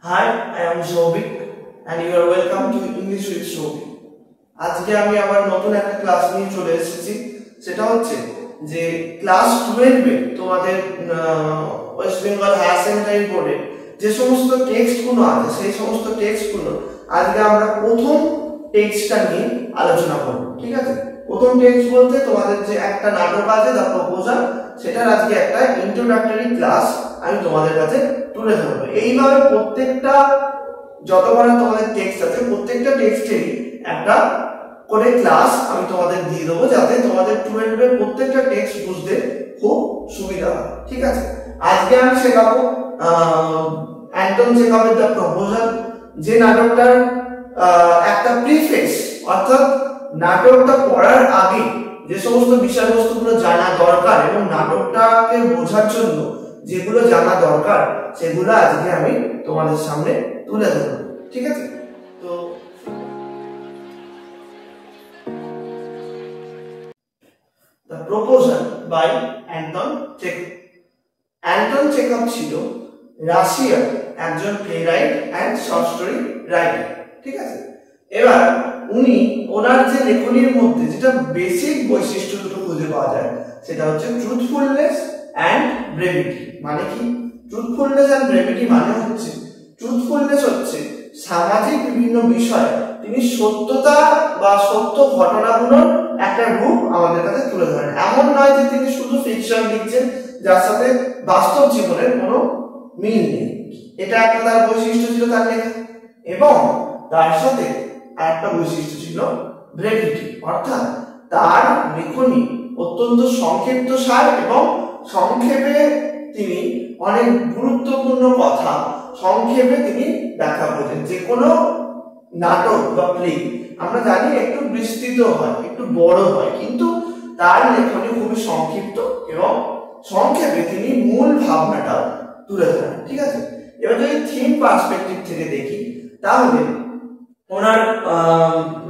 Hi, I am Shobik and you are welcome to English with Shobik. আজকে আমি আবার নতুন একটা ক্লাস নিয়ে চলে এসেছি। সেটা হচ্ছে যে ক্লাস 12 এ তোমাদের ওয়েস্ট বেঙ্গল হায়ার সেকেন্ডারি বোর্ডে যে সমস্ত টেক্সটগুলো আছে সেই সমস্ত টেক্সটগুলো আজকে আমরা প্রথম টেক্সটটা নিয়ে আলোচনা করব। ঠিক আছে, প্রথম টেক্সট বলতে তোমাদের যে একটা নাটক আছে দ্য প্রপোজাল, সেটার আজকে একটা ইন্ট্রোডাক্টরি ক্লাস আমি তোমাদের কাছে তুলে ধরবো। এইভাবে প্রত্যেকটা যতবার তোমাদের টেক্সট আছে প্রত্যেকটা টেক্সটেরই একটা করে ক্লাস আমি তোমাদের দিয়ে দেবো, যাতে তোমাদের 12 এর প্রত্যেকটা টেক্সট বুঝতে খুব সুবিধা হয়। ঠিক আছে, আজকে আমি শেখাবো অ্যান্টন চেখভের দ্য প্রপোজাল, যে নাটকটার একটা প্রিফেক্স অর্থাৎ নাটকটা পড়ার আগে যে সমস্ত বিষয়বস্তুগুলো জানা দরকার এবং নাটকটাকে বোঝার জন্য যেগুলো জানা দরকার সেগুলো আজকে আমি তোমাদের সামনে তুলে ধরব। ঠিক আছে, তো the proposal by Anton Chekhov. Anton Chekhov ছিল রাশিয়ার একজন playwright and short story writer. ঠিক আছে, এবার উনি ওনার যে লেখনীর মধ্যে যেটা বেসিক বৈশিষ্ট্য দুটো খুঁজে পাওয়া যায় সেটা হচ্ছে ট্রুথফুলনেস অ্যান্ড ব্রেভিটি। মানে কি ট্রুথফুলনেস অ্যান্ড ব্রেভিটি? মানে হচ্ছে ট্রুথফুলনেস হচ্ছে সামাজিক বিভিন্ন বিষয়ে তিনি সত্যতা বা সত্য ঘটনাগুলোর একটা রূপ আমাদের কাছে তুলে ধরেন। এমন নয় যে তিনি শুধু ফিকশন লিখছেন যার সাথে বাস্তব জীবনের কোনো মিল নেই। এটা একটা তার বৈশিষ্ট্য ছিল তার লেখা, এবং তার সাথে একটা বৈশিষ্ট্য ছিল ব্রেভিটি, অর্থাৎ তার লেখনী অত্যন্ত সংক্ষিপ্তসার এবং সংক্ষেপে তিনি অনেক গুরুত্বপূর্ণ কথা সংক্ষেপে তিনি ব্যাখ্যা করেছেন। যে কোনো নাটক বা প্লে আমরা জানি একটু বিস্তৃত হয়, একটু বড় হয়, কিন্তু তার লেখনী খুবই সংক্ষিপ্ত এবং সংক্ষেপে তিনি মূল ভাবনাটা তুলে ধরেন। ঠিক আছে, এবার যদি থিম পার্সপেক্টিভ থেকে দেখি তাহলে ওনার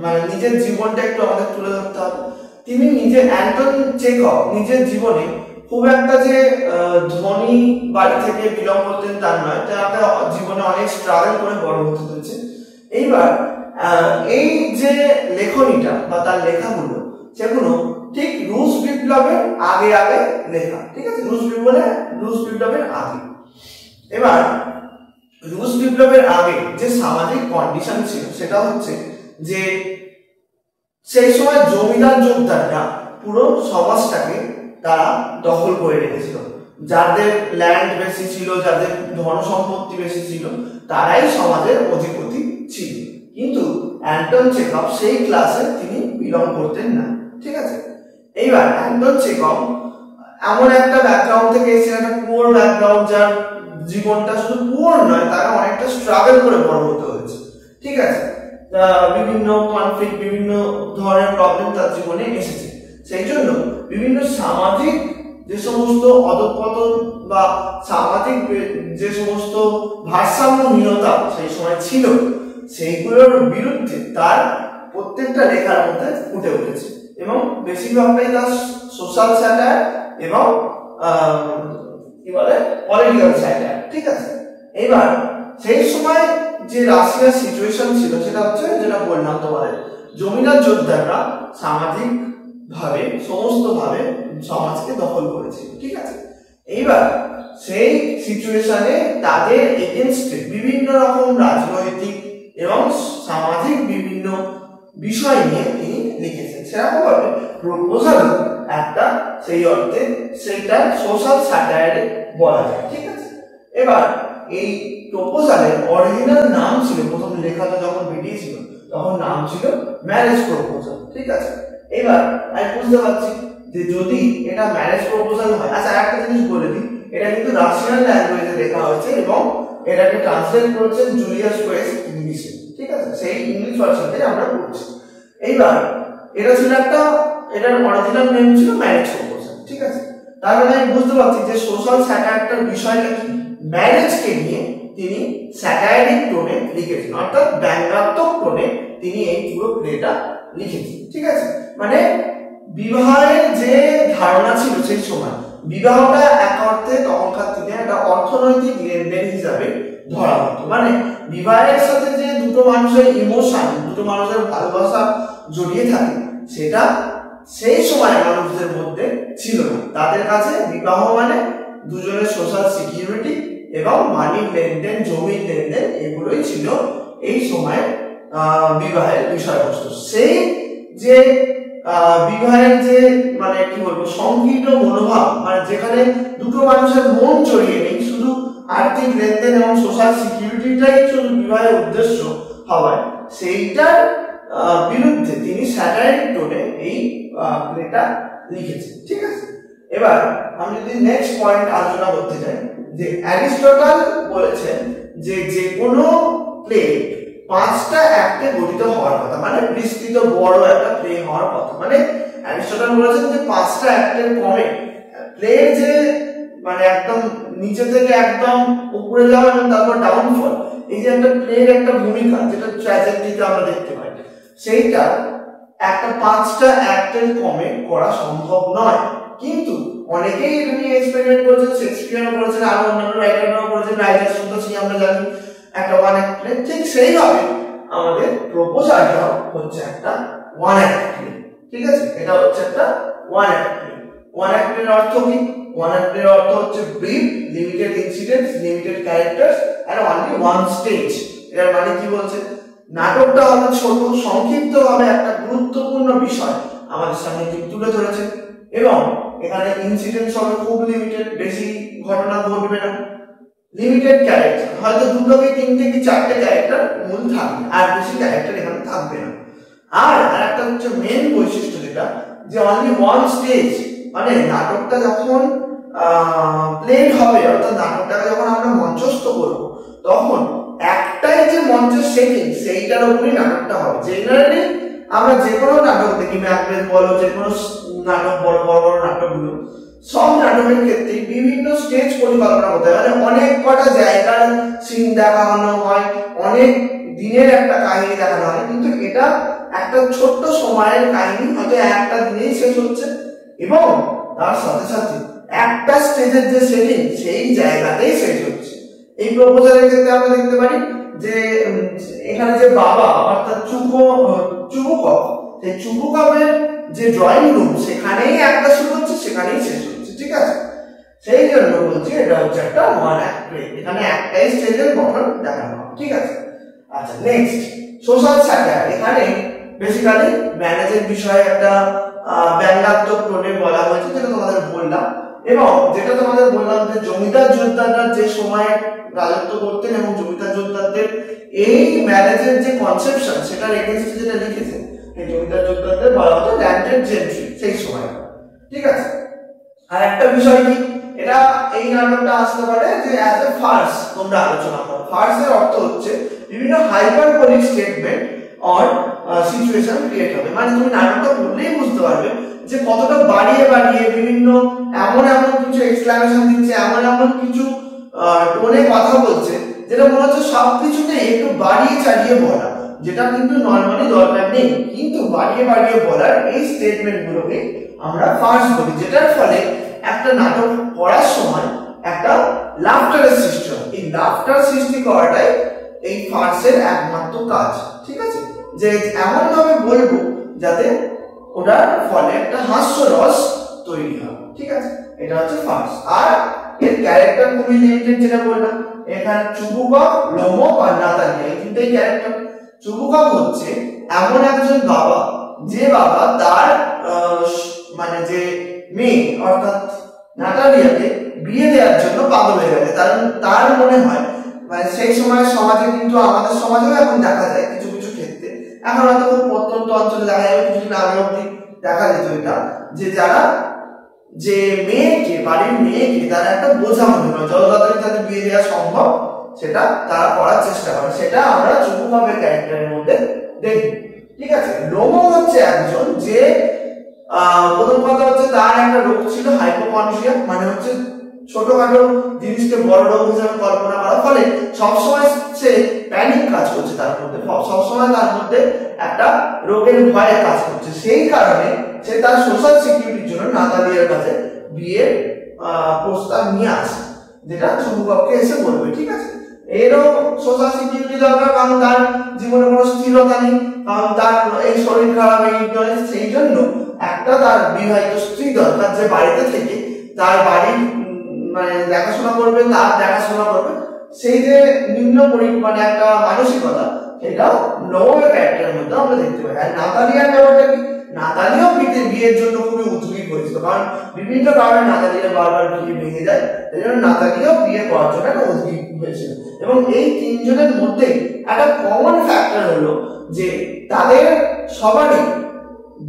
মানে নিজের জীবনটা একটু আমাদের তুলে ধরতে হবে। তিনি নিজে অ্যান্টন চেখভ নিজের জীবনে খুব একটা যে ধনী বাড়ি থেকে বিলং করতেন তার নয়, তাকে জীবনে অনেক স্ট্রাগল করে বড় হতে হয়েছে। এইবার এই যে লেখনীটা বা তার লেখাগুলো সেগুলো ঠিক রুশ বিপ্লবের আগে আগে লেখা। ঠিক আছে, রুশ বিপ্লবের আগে। এবার রুশ বিপ্লবের আগে যে সামাজিক কন্ডিশন ছিল সেটা হচ্ছে যে সেই সময় জমিদার যোদ্ধারা পুরো সমাজটাকে তারা দখল করে রেখেছিল। যাদের ল্যান্ড বেশি ছিল, যাদের ধন সম্পত্তি বেশি ছিল, তারাই সমাজের অধিপতি ছিল। কিন্তু অ্যান্টন চেখভ সেই ক্লাসে তিনি বিলং করতেন না। ঠিক আছে, এইবার অ্যান্টন চেখভ এমন একটা ব্যাকগ্রাউন্ড থেকে এসেছেন, একটা পুয়ার ব্যাকগ্রাউন্ড, যার জীবনটা শুধু পুয়ার নয়, তারা অনেকটা স্ট্রাগল করে বড় হতে হয়েছে। ঠিক আছে, বিভিন্ন কনফ্লিক্ট, বিভিন্ন ধরনের প্রবলেম তার জীবনে এসেছে। সেই জন্য বিভিন্ন সামাজিক যে সমস্ত অধঃপতন বা সামাজিক যে সমস্ত ভারসাম্যহীনতা সেই সময় ছিল সেইগুলোর বিরুদ্ধে তার প্রত্যেকটা লেখার মধ্যে ফুটে উঠেছে, এবং বেশিরভাগটাই তার সোশ্যাল স্যাটায়ার এবং কি বলে পলিটিক্যাল স্যাটায়ার। ঠিক আছে, এবার সেই সময় যে রাশিয়ার সিচুয়েশন ছিল সেটা হচ্ছে যেটা বললাম তোমাদের, জমিদার যোদ্ধারা সামাজিক ভাবে সমস্ত ভাবে সমাজকে দখল করেছিল। ঠিক আছে, এইবার সেই সিচুয়েশনে তাদের এগেইনস্টে বিভিন্ন রকম রাজনৈতিক এবং সামাজিক বিভিন্ন বিষয় নিয়ে তিনি লিখেছেন। সেরকম ভাবে প্রপোজাল একটা সেই অর্থে সেইটা সোশ্যাল স্যাটায়ারে বলা যায়। ঠিক আছে, এবার এই প্রপোজালের অরিজিনাল নাম ছিল, প্রথম লেখাটা যখন বেরিয়েছিল তখন নাম ছিল ম্যারেজ প্রপোজাল। ঠিক আছে, এবার আমি বুঝতে পারছি যে যদি এটা ম্যারেজ প্রপোজাল হয়, আচ্ছা একটা জিনিস বলে দিই, এটা কিন্তু রাশিয়ান ল্যাঙ্গুয়েজে লেখা হয়েছে এবং এটাকে ট্রান্সলেট করেছেন জুলিয়াস ওয়েস্ট ইংলিশে। ঠিক আছে, সেই ইংলিশ ভার্সনটাই আমরা পড়ছি। এইবার এটা ছিল এটার অরিজিনাল নেম ছিল ম্যারেজ প্রপোজাল। ঠিক আছে, তার মানে আমি বুঝতে পারছি যে সোশ্যাল স্যাটায়ারটার বিষয়টা কি, ম্যারেজকে নিয়ে তিনি স্যাটায়ারিক টোনে লিখেছেন, অর্থাৎ ব্যঙ্গাত্মক টোনে তিনি এই পুরো প্লেটা লিখেছেন। ঠিক আছে, মানে বিবাহের যে ধারণা ছিল সেই সময় বিবাহটা এক অর্থে তখনকার দিনে একটা অর্থনৈতিক লেনদেন হিসাবে ধরা হতো। মানে বিবাহের সাথে যে দুটো মানুষের ইমোশন, দুটো মানুষের ভালোবাসা জড়িয়ে থাকে, সেটা সেই সময় মানুষদের মধ্যে ছিল না। তাদের কাছে বিবাহ মানে দুজনের সোশ্যাল সিকিউরিটি এবং মানির লেনদেন, জমির লেনদেন, এগুলোই ছিল এই সময় বিবাহের বিষয়বস্তু। সেই যে বিবাহের যে মানে কি বলবো সংকীর্ণ মনোভাব, মানে যেখানে দুটো মানুষের মন জড়িয়ে নেই, শুধু আর্থিক লেনদেন এবং সোশ্যাল সিকিউরিটিটাই শুধু বিবাহের উদ্দেশ্য হওয়ায়, সেইটার বিরুদ্ধে তিনি স্যাটারিক টোনে এই প্লেটা লিখেছেন। ঠিক আছে, এবার আমি যদি নেক্সট পয়েন্ট আলোচনা করতে চাই, যে অ্যারিস্টটল বলেছেন যে যে কোনো প্লে 5টা অ্যাক্টে গঠিত হওয়ার কথা, মানে বিস্তৃত বড় একটা প্লে হওয়ার কথা। মানে অ্যারিস্টটল বলেছেন যে 5টা অ্যাক্টের কমে প্লের যে মানে একদম নিচে থেকে একদম উপরে যাওয়া এবং তারপর ডাউনফল, এই যে একটা প্লের একটা ভূমিকা যেটা ট্র্যাজেডিতে আমরা দেখতে পাই, সেইটা একটা 5টা অ্যাক্টের কমে করা সম্ভব নয়। কিন্তু অনেকেই এটা নিয়ে এক্সপেরিমেন্ট করেছেন, শেক্সপিয়ার করেছেন, আরো অন্যান্য রাইটাররাও করেছেন, রাইটার শুনতেছি আমরা জানি একটা 1 অ্যাক্ট প্লে। ঠিক সেইভাবে আমাদের প্রপোজালটা হচ্ছে একটা 1 অ্যাক্ট প্লে। ঠিক আছে, এটা হচ্ছে একটা 1 অ্যাক্ট প্লে। 1 অ্যাক্টের অর্থ কি? 1 অ্যাক্টের অর্থ হচ্ছে brief, limited incidents, limited characters and only 1 stage. এর মানে কি বলছে? নাটকটা হবে ছোট, সংক্ষিপ্ত ভাবে একটা গুরুত্বপূর্ণ বিষয় আমাদের সামনে তুলে ধরেছে, এবং এখানে ইনসিডেন্টস হবে খুব লিমিটেড, বেশি ঘটনা ঘটবে না। লিমিটেড ক্যারেক্টার, হয়তো 2 থেকে 3 থেকে 4টে ক্যারেক্টার মূল থাকবে, আর বেশি ক্যারেক্টার এখানে থাকবে না। আর আরেকটা হচ্ছে মেন বৈশিষ্ট্য যেটা, যে অনলি 1 স্টেজ, মানে নাটকটা যখন প্লেড হবে, অর্থাৎ নাটকটাকে যখন আমরা মঞ্চস্থ করব, তখন একটাই যে মঞ্চের সেটিং, সেইটার উপরই নাটকটা হবে। জেনারেলি আমরা যে কোনো নাটক দেখি, ম্যাকবেথ বলো, যে কোনো নাটক, বড় বড় নাটকগুলো, সব নাটকের ক্ষেত্রে বিভিন্ন স্টেজ পরিকল্পনা করতে হয়। মানে অনেক কটা জায়গার সিন দেখানো হয়, অনেক দিনের একটা কাহিনী দেখানো হয়, কিন্তু এটা একটা ছোট্ট সময়ের কাহিনী, হয়তো একটা দিনেই শেষ হচ্ছে, এবং তার সাথে সাথে একটা স্টেজের যে সেটিং, সেই জায়গাতেই শেষ হচ্ছে। এই প্রপোজালের ক্ষেত্রে আমরা দেখতে পারি যে এখানে যে বাবা অর্থাৎ চুবুকপ, সেই চুবুকপের যে ড্রয়িং রুম, সেখানেই একটা শুরু হচ্ছে, সেখানেই শেষ হচ্ছে। ঠিক আছে, সেই জন্য বলছি এটা হচ্ছে একটা 1 অ্যাক্ট প্লে। এখানে একটাই স্টেজের গঠন দেখানো হবে। ঠিক আছে, আচ্ছা নেক্সট সোশ্যাল স্যাটায়ার। এখানে বেসিক্যালি ম্যানেজের বিষয়ে একটা ব্যঙ্গাত্মক টোনে বলা হয়েছে, যেটা তোমাদের বললাম, এবং যেটা তোমাদের বললাম যে জমিদার যোদ্ধারা যে সময় রাজত্ব করতেন, এবং জমিদার যোদ্ধাদের এই ম্যানেজের যে কনসেপশন, সেটার এগেইনস্টে যেটা লিখেছে, এই জমিদার যোদ্ধাদের বলা হতো ল্যান্ডেড জেন্ট্রি সেই সময়। ঠিক আছে, আর একটা বিষয় কি, এটা এই নাটকটা আসতে পারে যে অ্যাজ এ ফার্স তোমরা আলোচনা করো। ফার্সের অর্থ হচ্ছে বিভিন্ন hyperbolic statement or situation create হবে। মানে তুমি নাটকটা পড়লেই বুঝতে পারবে যে কতটা বাড়িয়ে বাড়িয়ে বিভিন্ন এমন কিছু এক্সক্লামেশন দিচ্ছে, এমন কিছু টোনে কথা বলছে, যেটা মনে হচ্ছে সবকিছুতে একটু বাড়িয়ে চাড়িয়ে বলা, যেটা কিন্তু নরমালি দরকার নেই, কিন্তু বাড়িয়ে বাড়িয়ে বলার এই স্টেটমেন্ট গুলোকে আমরা ফার্স বলি, যেটার ফলে একটা নাটক পড়ার সময় একটা লাফটারের সৃষ্টি হয়। এই লাফটার সৃষ্টি করাটাই এই ফার্সের একমাত্র কাজ। ঠিক আছে, যে এমন ভাবে বলবো যাতে ওটার ফলে একটা হাস্যরস তৈরি হয়। ঠিক আছে, এটা হচ্ছে ফার্স। আর এর ক্যারেক্টার খুবই লিমিটেড, যেটা বললাম। এখানে চুবুকপ, লোমক আর নাতালিয়া, এই তিনটেই ক্যারেক্টার। চুবুকপ হচ্ছে এমন একজন বাবা, যে বাবা তার মানে যে মেয়ে অর্থাৎ নাতালিয়াকে বিয়ে দেওয়ার জন্য পাগল হয়ে গেছে। কারণ তার মনে হয়, মানে সেই সময় সমাজে, কিন্তু আমাদের সমাজেও এখন দেখা যায় কিছু কিছু ক্ষেত্রে, এখন হয়তো খুব প্রত্যন্ত অঞ্চলে দেখা যায়, কিছুদিন আগে অব্দি দেখা যেত এটা, যে যারা যে মেয়েকে, বাড়ির মেয়েকে তারা একটা বোঝা মনে করে, যত তাড়াতাড়ি তাদের বিয়ে দেওয়া সম্ভব সেটা তারা করার চেষ্টা করে। সেটা আমরা চুবুকপের ক্যারেক্টারের মধ্যে দেখি। ঠিক আছে, লোমক হচ্ছে একজন যে প্রথম কথা হচ্ছে তার একটা রোগ ছিল হাইপোকনশিয়া, মানে হচ্ছে ছোটখাটো জিনিসকে বড় রোগ হিসেবে কল্পনা করার ফলে সবসময় সে প্যানিক কাজ করছে তার মধ্যে, সবসময় তার মধ্যে একটা রোগের ভয় কাজ করছে। সেই কারণে সে তার সোশ্যাল সিকিউরিটির জন্য নাতালিয়ার কাছে বিয়ের প্রস্তাব নিয়ে আসে, যেটা চুবুকপকে এসে বলবে। ঠিক আছে, এরও সোশ্যাল সিকিউরিটি দরকার, কারণ তার জীবনে কোনো স্থিরতা নেই, কারণ তার এই শরীর খারাপ, এই সেই জন্য একটা তার বিবাহিত স্ত্রী দরকার, যে বাড়িতে থেকে তার বাড়ির মানে দেখাশোনা করবে, তার দেখাশোনা করবে। সেই যে নিম্ন মানে একটা মানসিকতা, সেটা নোবেল ক্যারেক্টারের মধ্যে আমরা দেখতে পাই। আর নাতালিয়ার ব্যাপারটা কি, নাতালিও বিয়ের জন্য খুবই উদ্গ্রীব হয়েছিল, কারণ বিভিন্ন কারণে নাতালিয়ার বারবার বিয়ে ভেঙে যায়, এই জন্য নাতালিও বিয়ে করার জন্য একটা উদ্গ্রীব হয়েছিল। এবং এই তিনজনের মধ্যে একটা কমন ফ্যাক্টর হলো যে তাদের সবারই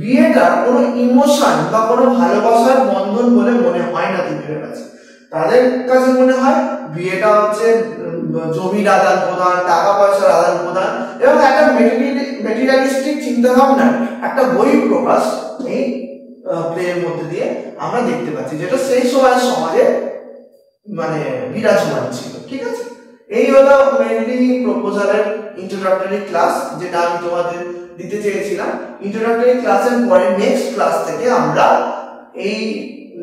বিয়েটা কোনো ইমোশন বা কোনো ভালোবাসার বন্ধন বলে মনে হয় না তিনজনের কাছে। তাদের কাছে মনে হয় বিয়েটা হচ্ছে জমির আদান প্রদান, টাকা পয়সার আদান প্রদান এবং একটা মেটেরিয়ালিস্টিক চিন্তা ভাবনার একটা বহিঃপ্রকাশ এই প্লের মধ্যে দিয়ে আমরা দেখতে পাচ্ছি, যেটা সেই সময় সমাজে মানে বিরাজমান ছিল। ঠিক আছে, এই হলো মেইনলি প্রপোজালের ইন্ট্রোডাক্টরি ক্লাস, যেটা আমি তোমাদের দিতে চেয়েছিলাম। ইন্ট্রোডাক্টরি ক্লাসের পরে নেক্সট ক্লাস থেকে আমরা এই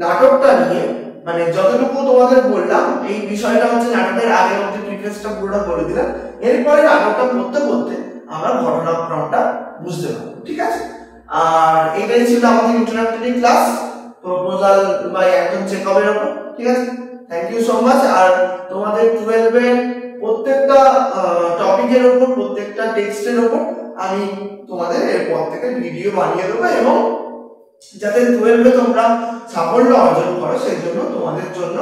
নাটকটা নিয়ে মানে যতটুকু তোমাদের বললাম, এই বিষয়টা হচ্ছে নাটকের আগে অবধি প্রিফেসটা পুরোটা বলে দিলাম, এরপরে নাটকটা পড়তে পড়তে আমরা ঘটনাক্রমটা বুঝতে পারবো। ঠিক আছে, আর এটাই ছিল আমাদের ইন্ট্রোডাক্টরি ক্লাস প্রপোজাল বাই একজন চেকআপের উপর। ঠিক আছে, থ্যাংক ইউ সো মাচ। আর তোমাদের 12 এর প্রত্যেকটা টপিকের উপর, প্রত্যেকটা টেক্সটের উপর আমি তোমাদের এরপর থেকে ভিডিও বানিয়ে দেবো, এবং যাতে 12 এ তোমরা সাফল্য অর্জন করো সেই জন্য তোমাদের জন্য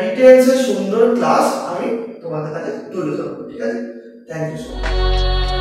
ডিটেইলসে সুন্দর ক্লাস আমি তোমাদের কাছে তুলে ধরবো। ঠিক আছে, থ্যাংক ইউ সো মাচ।